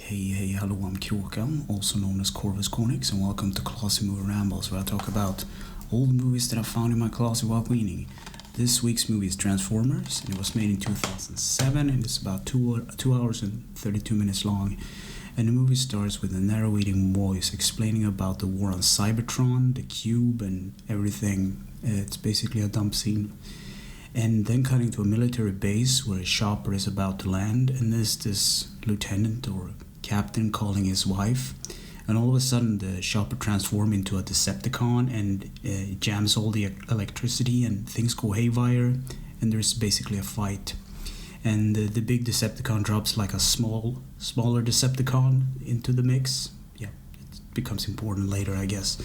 Hey, hello, I'm Kråkan, also known as Corvus Cornix, and welcome to Classy Movie Rambles, where I talk about old movies that I found in my closet while cleaning. This week's movie is Transformers, and it was made in 2007, and it's about 2 hours and 32 minutes long. And the movie starts with a narrating voice explaining about the war on Cybertron, the Cube, and everything. It's basically a dump scene. And then cutting to a military base where a chopper is about to land, and there's this lieutenant or captain calling his wife, and all of a sudden the chopper transforms into a Decepticon and jams all the electricity and things go haywire, and there's basically a fight. And the big Decepticon drops like a smaller Decepticon into the mix. Yeah, it becomes important later, I guess.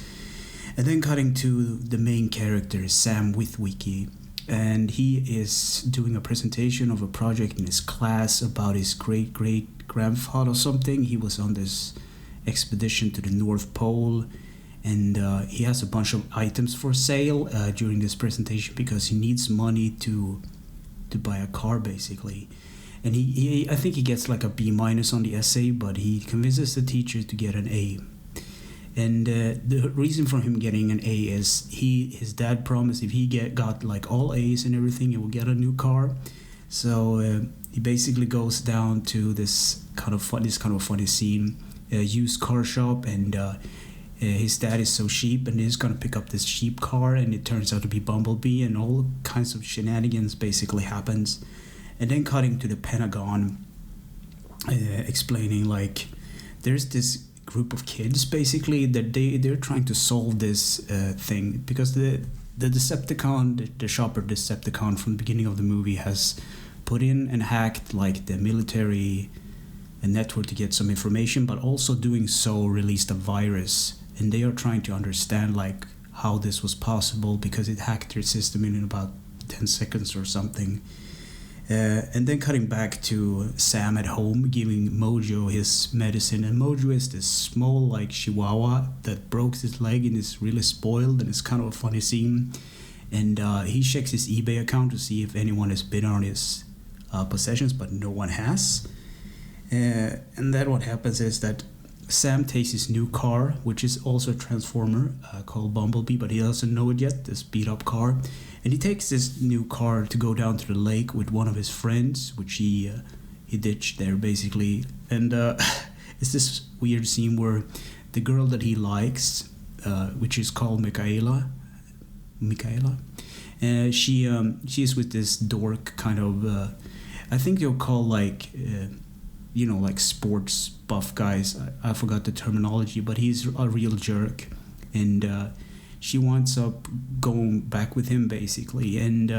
And then cutting to the main character, Sam Witwicky, and he is doing a presentation of a project in his class about his great-great-grandfather or something. He was on this expedition to the North Pole, and he has a bunch of items for sale during this presentation because he needs money to buy a car, basically. And he I think he gets like a B- on the essay, but he convinces the teacher to get an A. And the reason for him getting an A is his dad promised if he got like all A's and everything, he will get a new car. So he basically goes down to this kind of funny scene, used car shop, and his dad is so cheap, and he's gonna pick up this cheap car, and it turns out to be Bumblebee, and all kinds of shenanigans basically happens. And then cutting to the Pentagon, explaining like there's this group of kids basically that they're trying to solve this thing because the Decepticon, the shopper Decepticon from the beginning of the movie has put in and hacked like the military network to get some information, but also doing so released a virus, and they are trying to understand like how this was possible because it hacked their system in about 10 seconds or something. And then cutting back to Sam at home giving Mojo his medicine, and Mojo is this small like chihuahua that broke his leg and is really spoiled, and it's kind of a funny scene. And he checks his eBay account to see if anyone has bid on his possessions, but no one has. And then what happens is that Sam takes his new car, which is also a Transformer called Bumblebee, but he doesn't know it yet, this beat up car. And he takes this new car to go down to the lake with one of his friends, which he ditched there basically. And it's this weird scene where the girl that he likes, which is called Michaela, she's with this dork kind of, I think they'll call like, like sports buff guys. I forgot the terminology, but he's a real jerk, and she winds up going back with him basically, and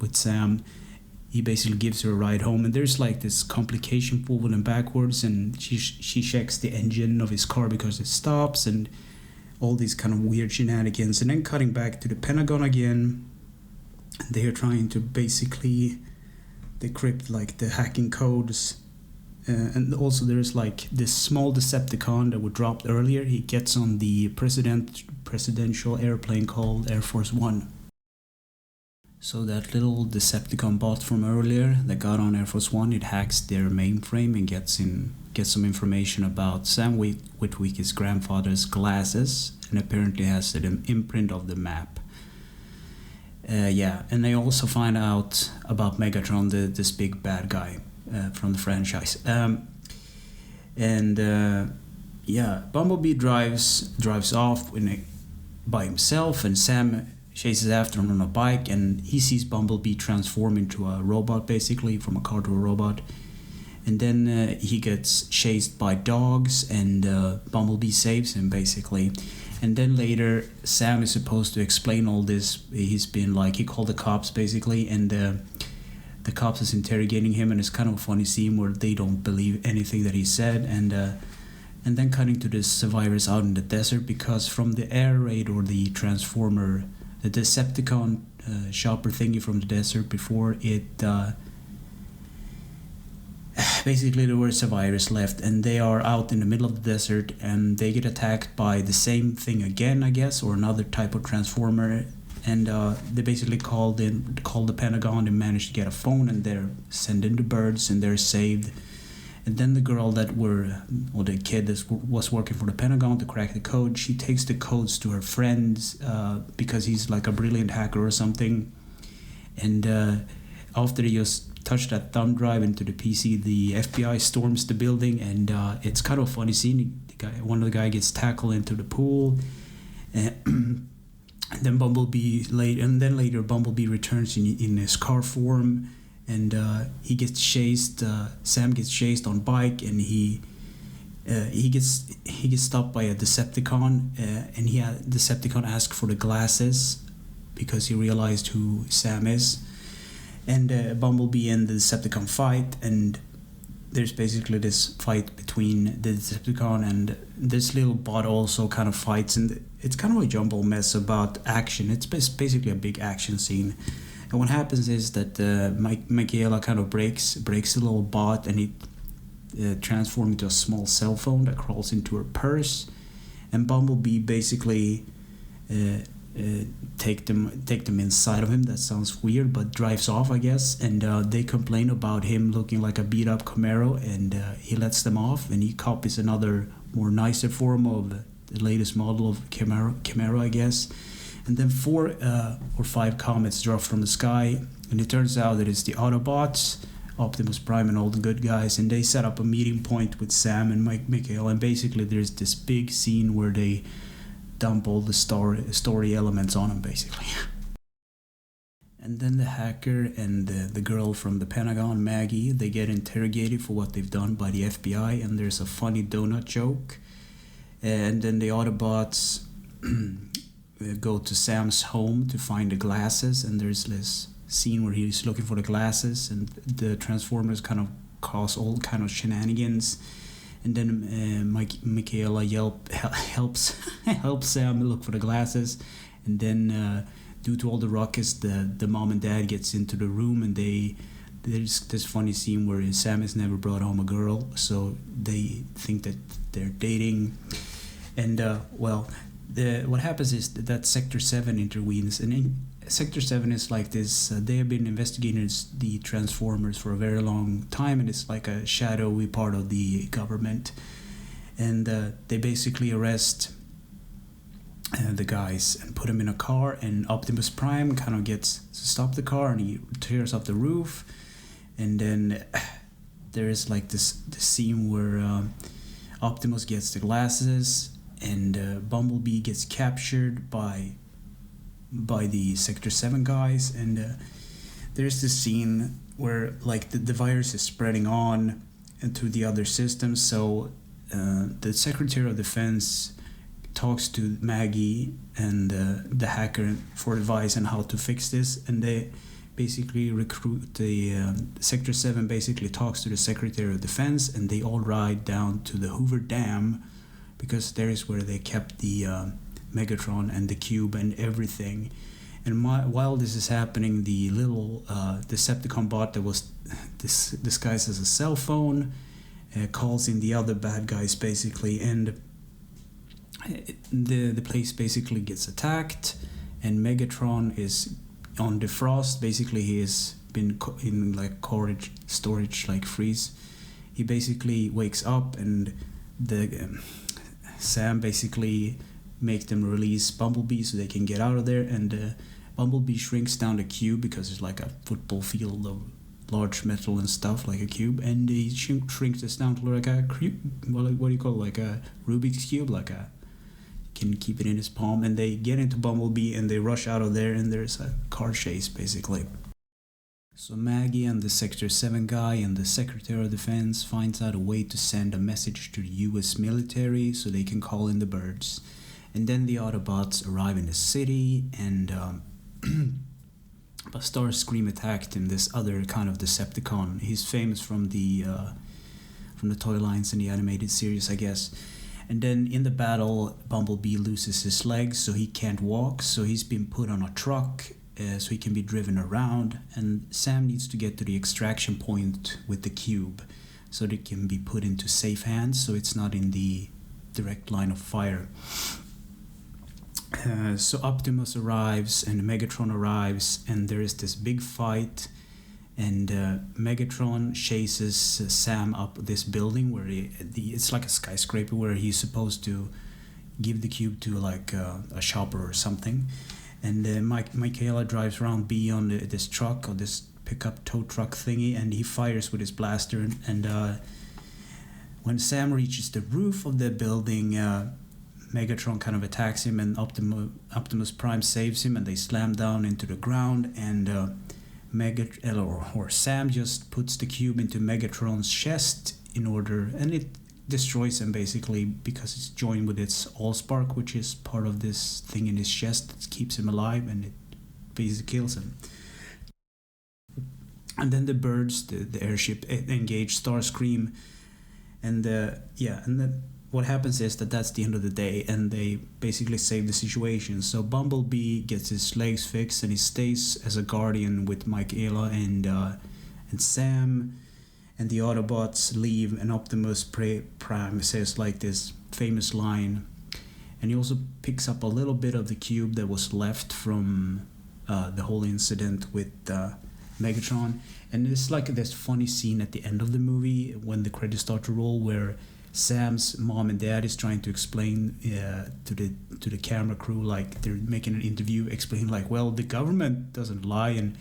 with Sam, he basically gives her a ride home, and there's like this complication forward and backwards, and she checks the engine of his car because it stops, and all these kind of weird shenanigans. And then cutting back to the Pentagon again, they are trying to basically decrypt like the hacking codes. And also there's like this small Decepticon that was dropped earlier. He gets on the presidential airplane called Air Force One. So that little Decepticon bot from earlier that got on Air Force One, it hacks their mainframe and gets some information about Sam Witwicky's grandfather's glasses, and apparently has an imprint of the map. And they also find out about Megatron, this big bad guy from the franchise. Bumblebee drives off by himself, and Sam chases after him on a bike, and he sees Bumblebee transform into a robot, basically from a car to a robot. And then he gets chased by dogs, and Bumblebee saves him basically. And then later Sam is supposed to explain all this. He's been like, he called the cops basically, and the cops is interrogating him, and it's kind of a funny scene where they don't believe anything that he said, and then cutting to the survivors out in the desert, because from the air raid or the Transformer, the Decepticon shopper thingy from the desert before it, basically there were survivors left, and they are out in the middle of the desert, and they get attacked by the same thing again, I guess, or another type of Transformer. And they basically called the Pentagon and managed to get a phone, and they're sending the birds, and they're saved. And then the girl or the kid that was working for the Pentagon to crack the code, she takes the codes to her friends because he's like a brilliant hacker or something. And after they just touch that thumb drive into the PC, the FBI storms the building, and it's kind of a funny scene. One of the guy gets tackled into the pool, and then later Bumblebee returns in his car form, and he gets chased. Sam gets chased on bike, and he gets stopped by a Decepticon, and Decepticon asks for the glasses because he realized who Sam is. And Bumblebee and the Decepticon fight, and there's basically this fight between the Decepticon and this little bot also kind of fights, and it's kind of a jumble mess about action. It's basically a big action scene. And what happens is that Michaela kind of breaks the little bot, and it transforms into a small cell phone that crawls into her purse, and Bumblebee basically take them inside of him. That sounds weird, but drives off, I guess. And they complain about him looking like a beat up Camaro, and he lets them off, and he copies another more nicer form of the latest model of Camaro, I guess. And then 4 or 5 comets drop from the sky, and it turns out that it's the Autobots, Optimus Prime, and all the good guys, and they set up a meeting point with Sam and Michael, and basically there's this big scene where they dump all the story elements on him, basically. And then the hacker and the girl from the Pentagon, Maggie, they get interrogated for what they've done by the FBI, and there's a funny donut joke. And then the Autobots go to Sam's home to find the glasses, and there's this scene where he's looking for the glasses, and the Transformers kind of cause all kind of shenanigans. And then Michaela helps Sam look for the glasses, and then due to all the ruckus, the mom and dad gets into the room, and there's this funny scene where Sam has never brought home a girl, so they think that they're dating, and what happens is that Sector 7 intervenes, and Sector 7 is like this, they have been investigating the Transformers for a very long time, and it's like a shadowy part of the government, and they basically arrest the guys and put them in a car, and Optimus Prime kind of gets to stop the car, and he tears up the roof, and then there is like this scene where Optimus gets the glasses, and Bumblebee gets captured by the Sector 7 guys, and there's this scene where like the virus is spreading on into the other systems, so the Secretary of Defense talks to Maggie and the hacker for advice on how to fix this, and they basically recruit the Sector 7 basically talks to the Secretary of Defense, and they all ride down to the Hoover Dam, because there is where they kept the Megatron and the cube and everything. And while this is happening, the little Decepticon bot that was disguised as a cell phone calls in the other bad guys, basically, and the place basically gets attacked, and Megatron is on defrost. Basically, he has been in like storage like freeze. He basically wakes up, and the Sam basically make them release Bumblebee so they can get out of there, and Bumblebee shrinks down the cube because it's like a football field of large metal and stuff, like a cube, and he shrinks this down to like a cube, what do you call it, like a Rubik's cube, like a, can keep it in his palm, and they get into Bumblebee and they rush out of there, and there's a car chase basically. So Maggie and the Sector 7 guy and the Secretary of Defense finds out a way to send a message to the US military so they can call in the birds. And then the Autobots arrive in the city, and Starscream attacked him, this other kind of Decepticon. He's famous from the toy lines in the animated series, I guess. And then in the battle, Bumblebee loses his legs, so he can't walk, so he's been put on a truck so he can be driven around, and Sam needs to get to the extraction point with the cube so that it can be put into safe hands, so it's not in the direct line of fire. So Optimus arrives and Megatron arrives, and there is this big fight, and Megatron chases Sam up this building where it's like a skyscraper where he's supposed to give the cube to like a shopper or something. And Michaela drives around B on this truck or this pickup tow truck thingy, and he fires with his blaster. And when Sam reaches the roof of the building, Megatron kind of attacks him, and Optimus Prime saves him, and they slam down into the ground. And Sam just puts the cube into Megatron's chest and it destroys him basically because it's joined with its Allspark, which is part of this thing in his chest that keeps him alive, and it basically kills him. And then the birds, the airship, engage Starscream, and then what happens is that's the end of the day, and they basically save the situation. So Bumblebee gets his legs fixed, and he stays as a guardian with Michaela and Sam, and the Autobots leave, and Optimus Prime says like this famous line, and he also picks up a little bit of the cube that was left from the whole incident with Megatron. And it's like this funny scene at the end of the movie when the credits start to roll, where Sam's mom and dad is trying to explain to the camera crew, like they're making an interview, explaining like, well, the government doesn't lie, and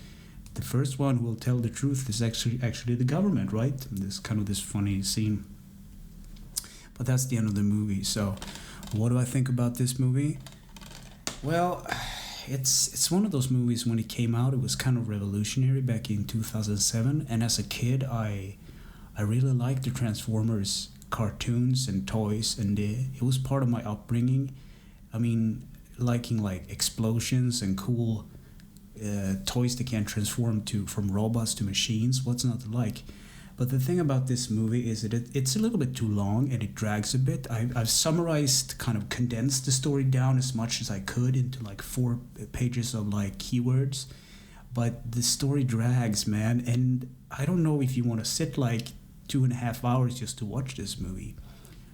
the first one who will tell the truth is actually the government, right? And this kind of this funny scene. But that's the end of the movie. So what do I think about this movie? Well, it's one of those movies. When it came out, it was kind of revolutionary back in 2007, and as a kid I really liked the Transformers cartoons and toys, and it was part of my upbringing. I mean, liking like explosions and cool toys that can transform from robots to machines. What's not to like? But the thing about this movie is that it's a little bit too long and it drags a bit. I've summarized, kind of condensed the story down as much as I could into like 4 pages of like keywords, but the story drags, man, and I don't know if you want to sit like 2.5 hours just to watch this movie.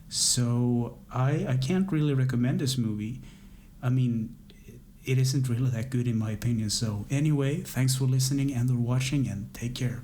So I can't really recommend this movie. I mean, it isn't really that good in my opinion. So anyway, thanks for listening and or watching, and take care.